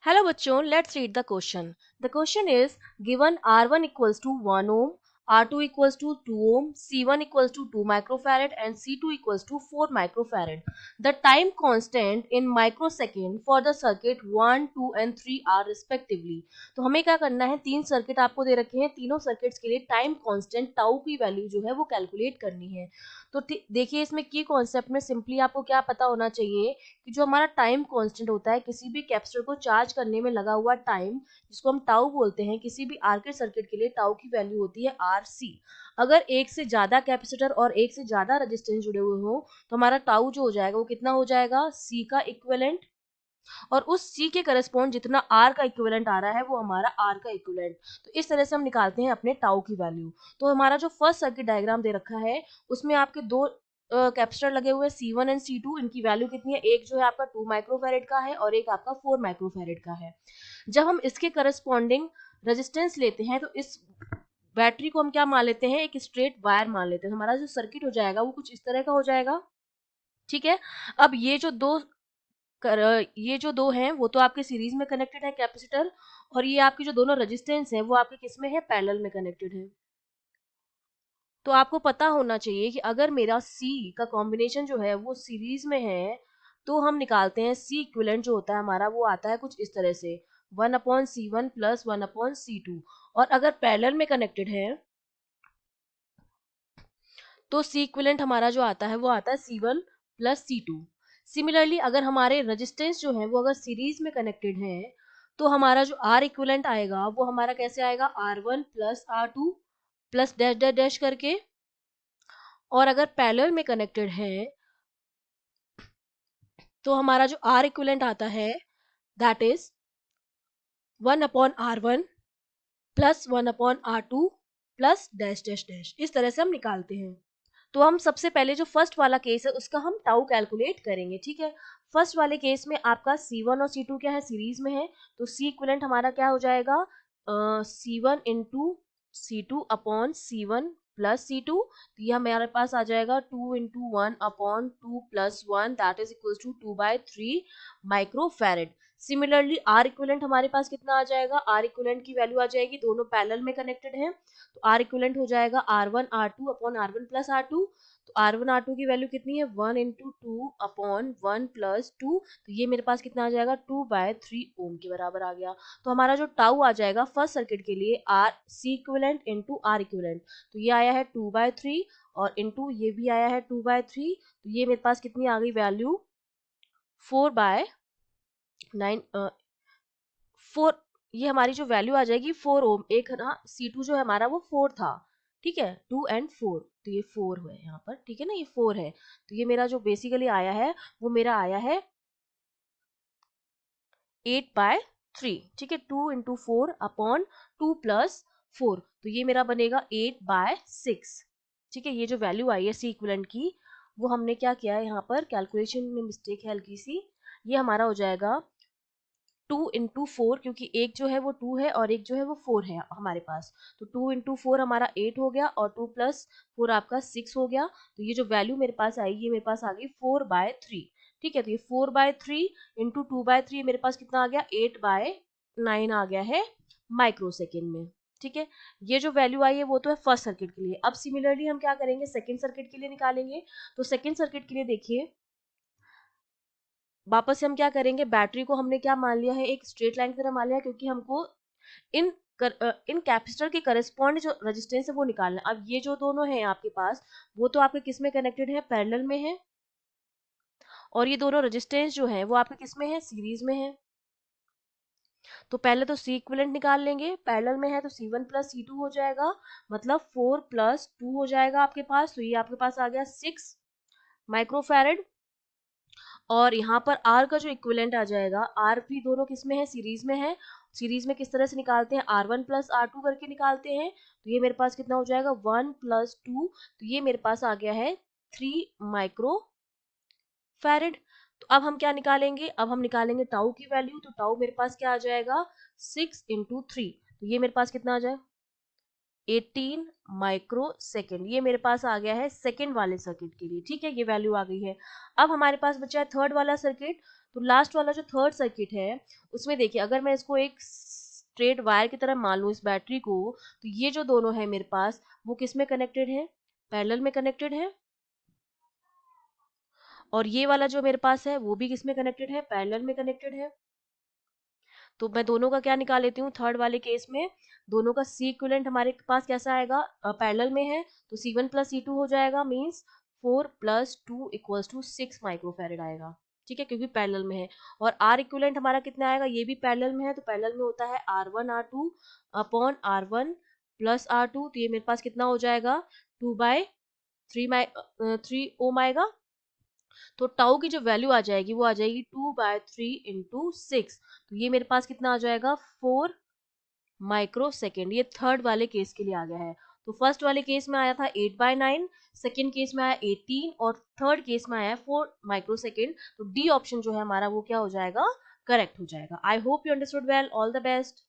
Hello बच्चों, let's read the question. The question is given R1 equals to 1 ohm, R2 equals to 2 ohm, C1 equals to 2 microfarad and C2 equals to 4 microfarad. The time constant in microsecond for the circuit 1, 2 and 3 are respectively. तो हमें क्या करना है, तीन circuit आपको दे रखे हैं, तीनों सर्किट्स के लिए टाइम कांस्टेंट टाउ की वैल्यू जो है वो कैलकुलेट करनी है। तो देखिए इसमें की कॉन्सेप्ट में सिंपली आपको क्या पता होना चाहिए कि जो हमारा टाइम कांस्टेंट होता है किसी भी कैपेसिटर को चार्ज करने में लगा हुआ टाइम, जिसको हम टाउ बोलते हैं, किसी भी आरके सर्किट के लिए टाउ की वैल्यू होती है आर सी। अगर एक से ज्यादा कैपेसिटर और एक से ज्यादा रेजिस्टेंस जुड़े हुए हो तो हमारा टाउ जो हो जाएगा वो कितना हो जाएगा, सी का इक्विवेलेंट, और उस सी के करस्पॉन्ड जितना आर का इक्विवेलेंट आ रहा है वो हमारा आर का इक्विवेलेंट। तो इस तरह से हम निकालते हैं अपने टाउ की वैल्यू। तो हमारा जो फर्स्ट सर्किट डायग्राम दे रखा है उसमें आपके दो कैपेसिटर लगे हुए C1 एंड C2, इनकी वैल्यू कितनी है, एक जो है आपका 2 माइक्रोफैरेड का है और एक आपका 4 माइक्रोफैरेड का है। जब हम इसके करस्पॉन्डिंग रेजिस्टेंस लेते हैं तो इस बैटरी को हम क्या मान लेते हैं, एक स्ट्रेट वायर मान लेते हैं। हमारा जो सर्किट हो जाएगा वो कुछ इस तरह का हो जाएगा। ठीक है, अब ये जो दो हैं वो तो आपके सीरीज में कनेक्टेड है कैपेसिटर, और ये आपके जो दोनों रेजिस्टेंस हैं वो आपके किस में है, पैरेलल में कनेक्टेड है। तो आपको पता होना चाहिए कि अगर मेरा C का कॉम्बिनेशन जो है वो सीरीज में है तो हम निकालते हैं C इक्विवेलेंट जो होता है हमारा वो आता है कुछ इस तरह से 1/C1 प्लस 1/C2। और अगर पैरेलल में कनेक्टेड है तो C इक्विवेलेंट हमारा जो आता है वो आता है C1 प्लस C2। सिमिलरली अगर हमारे रेजिस्टेंस जो है वो अगर सीरीज में कनेक्टेड है तो हमारा जो R इक्विवेलेंट आएगा वो हमारा कैसे आएगा, R1 plus R2 plus dash dash dash करके। और अगर पैरेलल में कनेक्टेड है तो हमारा जो R इक्विवेलेंट आता है that is 1/R1 plus 1/R2 plus dash dash dash. इस तरह से हम निकालते हैं। तो हम सबसे पहले जो फर्स्ट वाला केस है उसका हम टाउ कैलकुलेट करेंगे। ठीक है, फर्स्ट वाले केस में आपका C1 और C2 क्या है, सीरीज में है। तो C इक्विवेलेंट हमारा क्या हो जाएगा, C1 into C2 upon C1 plus C2। तो ये हमारे पास आ जाएगा 2 into 1 upon 2 plus 1 that is equal to 2/3 microfarad. Similarly R equivalent हमारे पास कितना आ जाएगा, R इक्विवेलेंट की वैल्यू आ जाएगी, दोनों पैरेलल में कनेक्टेड हैं तो R इक्विवेलेंट हो जाएगा R1 R2 upon R1 plus R2। तो R1 R2 की वैल्यू कितनी है, 1 इंटू 2 अपॉन 1 प्लस 2। तो ये मेरे पास कितना आ जाएगा, 2/3 ओम के बराबर आ गया। तो हमारा जो टाउ आ जाएगा फर्स्ट सर्किट के लिए R C equivalent into R equivalent, तो ये आया है 2/3 और इंटू ये भी आया है 2/3। तो ये मेरे पास कितनी आ गई वैल्यू, 4/9 4। ये हमारी जो वैल्यू आ जाएगी 4 ओम। एक ना C2 जो है हमारा वो 4 था, ठीक है, 2 एंड 4, तो ये 4 है यहाँ पर, ठीक है ना, ये 4 है। तो ये मेरा जो बेसिकली आया है वो मेरा आया है 8/3। ठीक है, 2 इंटू 4 अपॉन 2 प्लस 4, तो ये मेरा बनेगा 8/6। ठीक है, ये जो वैल्यू आई है सी इक्विवेलेंट की वो हमने क्या किया है, यहाँ पर कैलकुलेशन में मिस्टेक है हल्की सी। ये हमारा हो जाएगा 2 इंटू 4, क्योंकि एक जो है वो 2 है और एक जो है वो 4 है हमारे पास। तो 2 इंटू 4 हमारा 8 हो गया और 2 प्लस 4 आपका 6 हो गया। तो ये जो वैल्यू मेरे पास आई ये मेरे पास आ गई 4/3। ठीक है, तो ये 4/3 इंटू 2/3 मेरे पास कितना आ गया, 8/9 आ गया है माइक्रो सेकेंड में। ठीक है, ये जो वैल्यू आई है वो तो है फर्स्ट सर्किट के लिए। अब सिमिलरली हम क्या करेंगे, सेकेंड सर्किट के लिए निकालेंगे। तो सेकेंड सर्किट के लिए देखिए वापस से हम क्या करेंगे, बैटरी को हमने क्या मान लिया है, एक स्ट्रेट लाइन की तरह मान लिया, क्योंकि हमको इन इन कैपेसिटर के करस्पॉन्ड जो रेजिस्टेंस है वो निकालना है। अब ये जो दोनों हैं आपके पास वो तो आपके किस में कनेक्टेड है, पैरेलल में है, और ये दोनों रेजिस्टेंस जो है वो आपके किस में है, सीरीज में है। तो पहले तो सी इक्विवेलेंट निकाल लेंगे, पैरेलल में है तो C1 प्लस C2 हो जाएगा, मतलब 4 प्लस 2 हो जाएगा आपके पास। तो ये आपके पास आ गया 6 माइक्रोफैरेड। और यहाँ पर R का जो इक्विवेलेंट आ जाएगा, R भी दोनों किस में है, सीरीज में है। सीरीज में किस तरह से निकालते हैं, R1 प्लस R2 करके निकालते हैं। तो ये मेरे पास कितना हो जाएगा, 1 प्लस 2। तो ये मेरे पास आ गया है 3 माइक्रो फैरेड। तो अब हम क्या निकालेंगे, अब हम निकालेंगे टाउ की वैल्यू। तो टाउ मेरे पास क्या आ जाएगा, 6 इंटू 3। तो ये मेरे पास कितना आ जाए, 18 माइक्रो सेकेंड। ये मेरे पास आ गया है सेकेंड वाले सर्किट के लिए। ठीक है, ये वैल्यू आ गई है। अब हमारे पास बचा है थर्ड वाला सर्किट। तो लास्ट वाला जो थर्ड सर्किट है उसमें देखिए, अगर मैं इसको एक स्ट्रेट वायर की तरह मान लूँ इस बैटरी को, तो ये जो दोनों है मेरे पास वो किस में कनेक्टेड है, पैरेलल में कनेक्टेड है, और ये वाला जो मेरे पास है वो भी किस में कनेक्टेड है, पैरेलल में कनेक्टेड है। तो मैं दोनों का क्या निकाल लेती हूँ, थर्ड वाले केस में दोनों का सी इक्विवेलेंट हमारे पास कैसा आएगा, पैरेलल में है, तो C1 प्लस C2 हो जाएगा, means 4 plus 2 equals to 6 microfarad आएगा, ठीक है, क्योंकि पैरेलल में है। और आर इक्विवेलेंट हमारा कितना आएगा, ये भी पैरेलल में है, तो पैरेलल में होता है R1 R2 upon R1 plus R2, तो ये मेरे पास कितना हो जाएगा, 2/3 ओम आएगा। तो टाउ की जो वैल्यू आ जाएगी वो आ जाएगी 2/3 × 6, तो ये मेरे पास कितना आ जाएगा, 4 माइक्रो सेकेंड। ये थर्ड वाले केस के लिए आ गया है। तो फर्स्ट वाले केस में आया था 8/9, सेकेंड केस में आया 18 और थर्ड केस में आया 4 माइक्रो सेकेंड। तो डी ऑप्शन जो है हमारा वो क्या हो जाएगा, करेक्ट हो जाएगा। I hope you understood well, all the best.